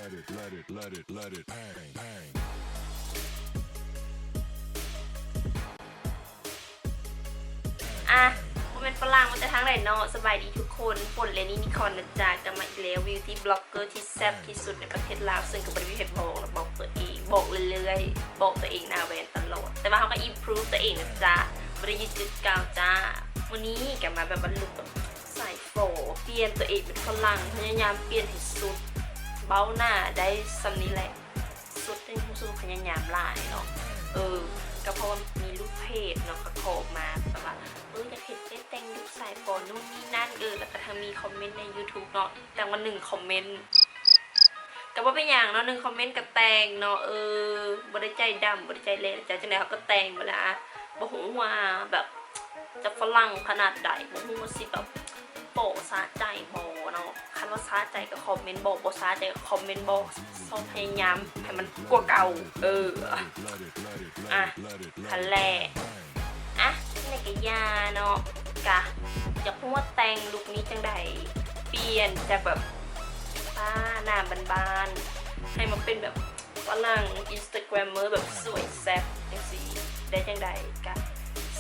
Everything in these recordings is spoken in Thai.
อ่ะมันเป็นฝรั่งมันจะทั้งไหนเนาะสบายดีทุกคนฝนเลนี่นิคอนนะจ๊ะจะมาอีกแล้ววิวที่บล็อกเกอร์ที่แซ่บที่สุดในประเทศลาวซึ่งกับบริวิเฮดบอกแล้วบอกตัวเองบอกเรื่อยๆบอกตัวเองนาแวนตลอดแต่ว่าเขาก็อิมพรูฟตัวเองนะจ๊ะบริยุทธ์จุดเก่าจ้าวันนี้แกมาแบบบรรลุแบบใส่โฟเปลี่ยนตัวเองเป็นฝรั่งพยายามเปลี่ยนให้สุดเบ้าหน้าได้ซ้ำนี้แหละสุดที่สุดพยายามหลายเนาะก็เพราะว่ามีลูกเพจเนาะก็โผล่มาแบบว่าจะเห็นได้แต่งลูกสายฝนนู่นนี่นั่นแล้วก็ทางมีคอมเมนต์ใน YouTube เนาะแต่ว่า1 คอมเมนต์แต่ว่าเป็นอย่างเนาะ1 คอมเมนต์กับแต่งเนาะบริใจดำบริใจเละจากจังไหนเขาก็แต่งมาแล้วบอกว่าแบบจะฝรั่งขนาดใดบอกว่าสิแบบโปะซาใจโบเนาะคันว่าซาใจกับคอมเมนต์บอกซาใจกับคอมเมนต์บอกซอพยายามให้มันกว่าเก่าคันแรกในกะยาเนาะกะอยากพูดว่าแต่งลุคนี้จังใดเปลี่ยนจากแบบหน้าบานๆให้มันเป็นแบบฝรั่งอินสตาแกรมเมอร์แบบสวยแซ่บจังสีได้จังใดกะ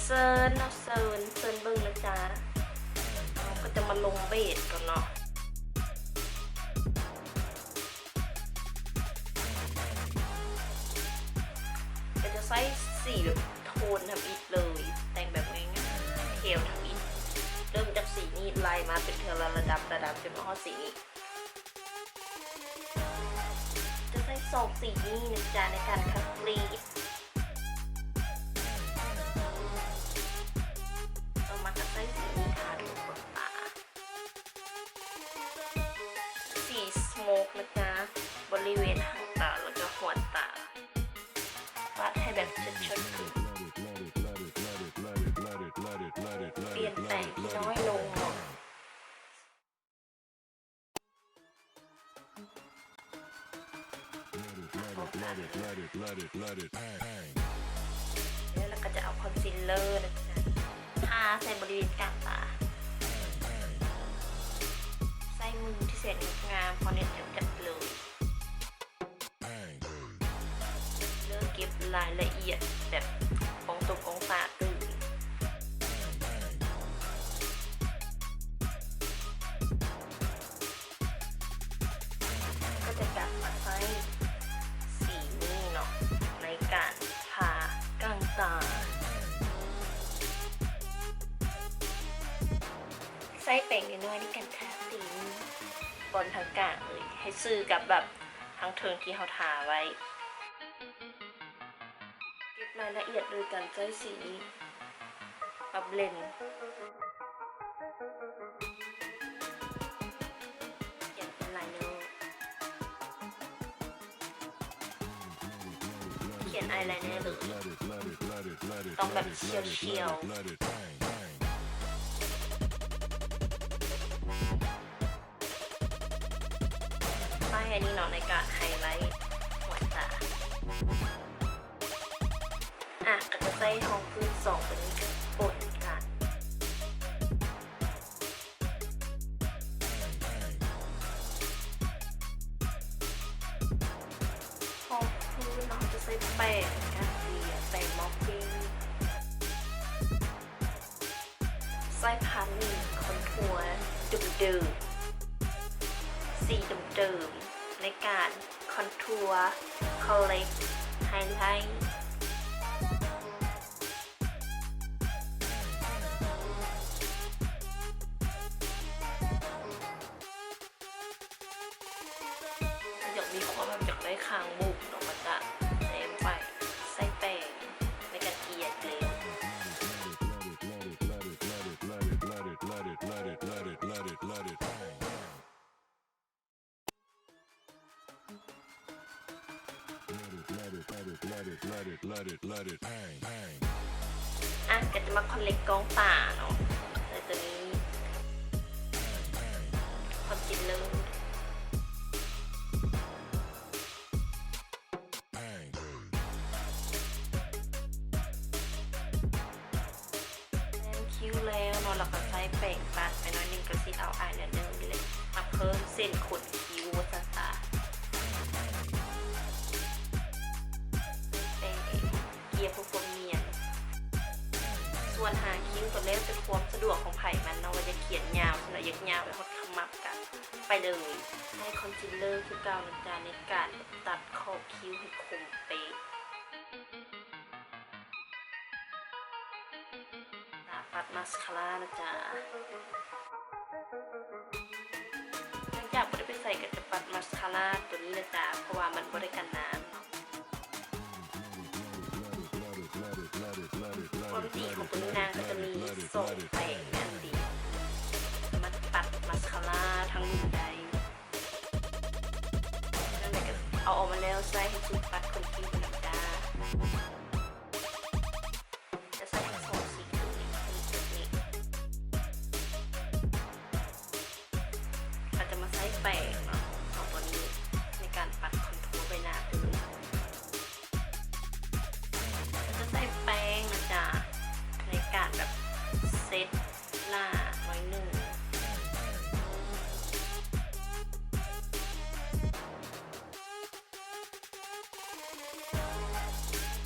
เซิร์นเนาะเซิร์นเบิ้งนะจ๊ะก็จะมาลงเบสก่อนเนาะก็จะใส่สีแบบโทนทำอีกเลยแต่งแบบง่ายๆเทลทำอีกเริ่มจากสีนี้ไล่มาเป็นเทลระดับจนมาฮอดสีนี้จะใส่ซองสีนี้นะจ๊ะในการคัดกรีดเอามาใส่สีนี้ทาดูขนตาสีสโมกนะจ๊ะบริเวณหางตาแล้วก็หัวตาวาดให้แบบเชิดๆขึ้นเปลี่ยนแปลงน้อยลงแล้วก็จะเอาคอนซีลเลอร์นะจ๊ะทาใส่บริเวณกลางตาใส่มือที่เสร็จงามพอเน็ตจัดเลยเลือกเก็บรายละเอียดแบบของตกของฝาตื่นก็จะกลับมาใช้สีนี้เนาะในการทากลางตาใส่แป้งน้อยๆในการทาสีบนทางกลางเลยให้ซื้อกับแบบทางเทิงที่เขาทาไว้เก็บรายละเอียดโดยการใช้สีกับเบลนด์เขียนเป็นลายนิ้วเขียนอายไลเนอร์เลยต้องแบบเฉียวป้ายอันนี้เนาะในการไฮไลท์หัวตาก็จะใส่ทองพื้น2ตัวนี้ปนกันทองพื้นเนาะจะใส่แป้งกันเกลี่ยแป้งม็อกกิ้งใส่พันคอนทัวร์เดิมสีเดิมในการคอนทัวร์คอลเลกไฮไลท์อยากมีความแบบอยากได้คางบุกเนาะมันจะเต็มไปใส่แป้งในการเกลี่ยเลยก็จะมาคอนเล็กกล้องตาเนาะแต่ตัวนี้คอนซีลเลอร์คิ้วแล้วเนาะเราก็ใช้แป้งปัดไปน้อยนึงก็สีเอาอายเนื้อเลยมาเพิ่มเส้นขนคิ้วซะ แล้วแต่ความสะดวกของไผ่มันเนาะว่าจะเขียนยาวสำหรับยักยาวไปฮอดขมับกันไปเลยให้คอนซีลเลอร์คือเก่านะจ๊ะในการตัดขอบคิ้วให้คมเป๊ะปัดมาสคาร่านะจ๊ะหลังจากไม่ได้ไปใส่กับจะปัดมาสคาร่าตัวนี้นะจ๊ะเพราะว่ามันไม่ได้กันน้ำความดีของตัวนี้นางก็จะมีส่งแปะกันดีมาปัดมาสคาร่าทั้งมือได้นั่นแหละก็เอาออกมาแล้วใส่ให้จุดปัดคนคิ้วนะจ๊ะจะใส่ทั้งสองสีตัวนี้อาจจะมาใส่แปะเนาะเอาตัวนี้ในการปัดคอนทัวร์ใบหน้าตัวนี้จะใส่แป้งนะจ๊ะในการแบบเซตหน้าหน่อยหนึ่ง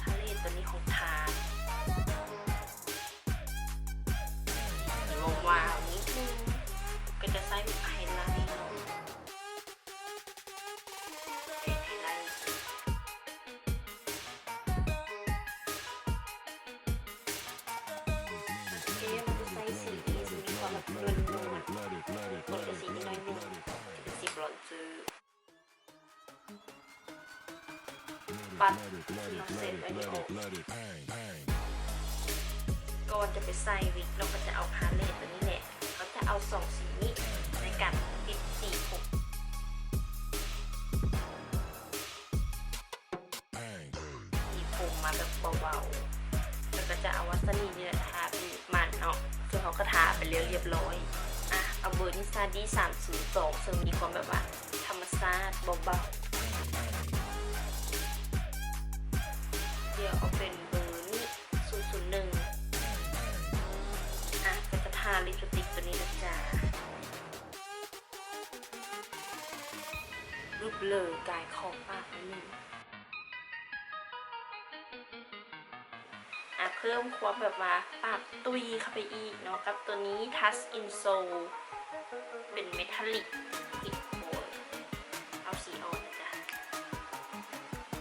ทะเลตัวนี้ของทาลงวาวนิดนึงก็จะใส่ไฮไลท์เนาะไฮไลท์มันจะใส่สีนี้จะมีความแบบนวลนวลคนจะสีนิดหน่อยนึงจะเป็นสีบรอนซ์ปัดเราเสร็จไว้ในอกก่อนจะไปใส่วิกเราก็จะเอาพาเลตตัวนี้แหละเขาจะเอาสองสีนี้ในการปิดสีผมสีผมมาแบบเบาๆแล้วก็จะเอาวัสลีนนี่แหละทาเป็นมันเนาะซึ่งเขาก็ทาไปเรียบร้อยอ่ะเอาเบอร์นิซาดี้302ซึ่งมีความแบบว่าธรรมชาติเบาๆเดี๋ยวเอาเป็นเบอร์นี้001อ่ะก็จะทาลิปสติกตัวนี้นะจ๊ะรูปเลยกายขอบปากนิดนึงอ่ะเพิ่มความแบบว่าปากตุยเข้าไปอีกเนาะกับตัวนี้ Touch in Soul เป็นเมทัลลิกอิดโบยเอาสีอ่อนนะจ๊ะ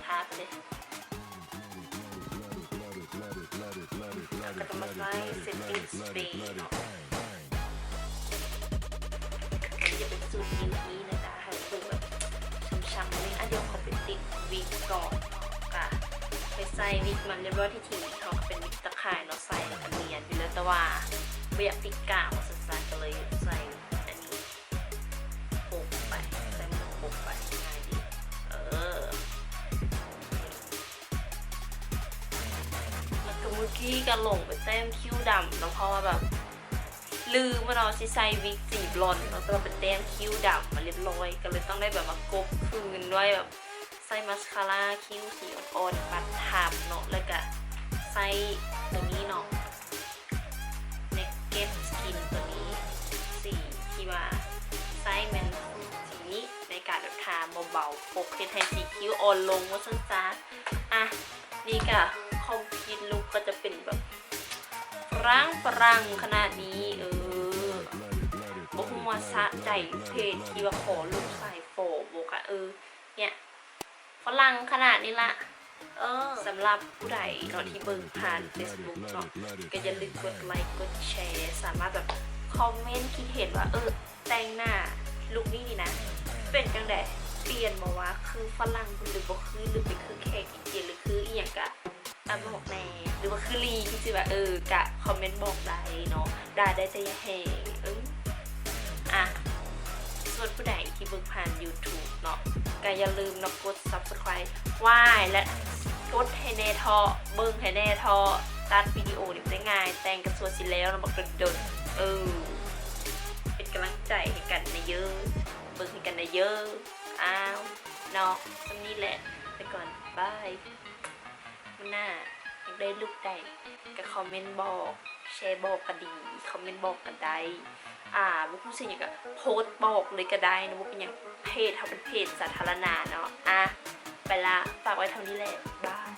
ทาไปเลยก็ต้องมาใส่เซตติ้งสเปรย์เนาะอันนี้จะเป็นสูตรนิ้วนี้นะจ๊ะให้ดูแบบช้ำๆเลยอ่ะเดี๋ยวขอไปติดวิกก่อนค่ะไปใส่วิกมันเรียบร้อยที่ทีเขาเป็นวิกตะข่ายเนาะใส่แล้วก็เนียนอยู่แล้วแต่ว่าไม่อยากติดกาวสั้นๆก็เลยใส่อันนี้โปะไปใส่หมวกโปะไปง่ายดีแล้วก็เมื่อกี้ก็หลงไปแต้มคิ้วดำเนาะเพราะว่าแบบลืมว่าเราใส่วิกสีบลอนด์เราต้องเป็นแต้มคิ้วดำมาเรียบร้อยก็เลยต้องได้แบบมากบคืนด้วยแบบใส่มาสคาร่าคิ้วสีอ่อนๆปัดทับเนาะแล้วก็ใส่ตัวนี้เนาะเนกเก็ตสกินตัวนี้สีที่ว่าใส่แมนสีนี้ในการแบบทาเบาๆปกให้สีคิ้วอ่อนลงว่าสั้นจ้าอ่ะนี่ก็คอมพิวลุกก็จะเป็นแบบฝรั่งขนาดนี้บอกว่าสะใจเพจที่ว่าขอลูกใส่โฟบอกอะเนี่ยฝรั่งขนาดนี้ละสำหรับผู้ใดเนาะที่เบิ่งผ่าน Facebook เนาะก็อย่าลืมกดไลค์กดแชร์สามารถแบบคอมเมนต์คิดเห็นว่าแต่งหน้าลุคนี้นี่นะเป็นจังได๋เปลี่ยนมาว่าคือฝรั่งหรือบ่คือหรือเป็นคือแขกอินเดียหรือคืออีหยังกะบอกแน่หรือว่าคือลีที่สิว่ากะคอมเมนต์บอกได้เนาะได้แต่อย่าแห่อ่ะส่วนผู้ใดที่เบิ่งผ่าน YouTube เนาะก็อย่าลืมเนาะกด Subscribe และกดให้แน่ทอเบิ่งให้แน่ทอตัดวิดีโอนี่ได้ง่ายแต่งกับส่วนสิแล้วเราบอกกระโดดเป็นกำลังใจให้กันนะเยอะเบิ่งให้กันนะเยอะเนาะตรงนี้แหละไปก่อนบายหน้าอยากได้ลูกใดก็คอมเมนต์บอกแชร์บอกก็ดีคอมเมนต์บอกก็ได้บุกผู้สิ่งอย่างก็โพสต์บอกเลยก็ได้นะบุกเป็นอย่างเพจเขาเป็นเพจสาธารณะเนาะไปละฝากไว้เท่านี้แหละบาย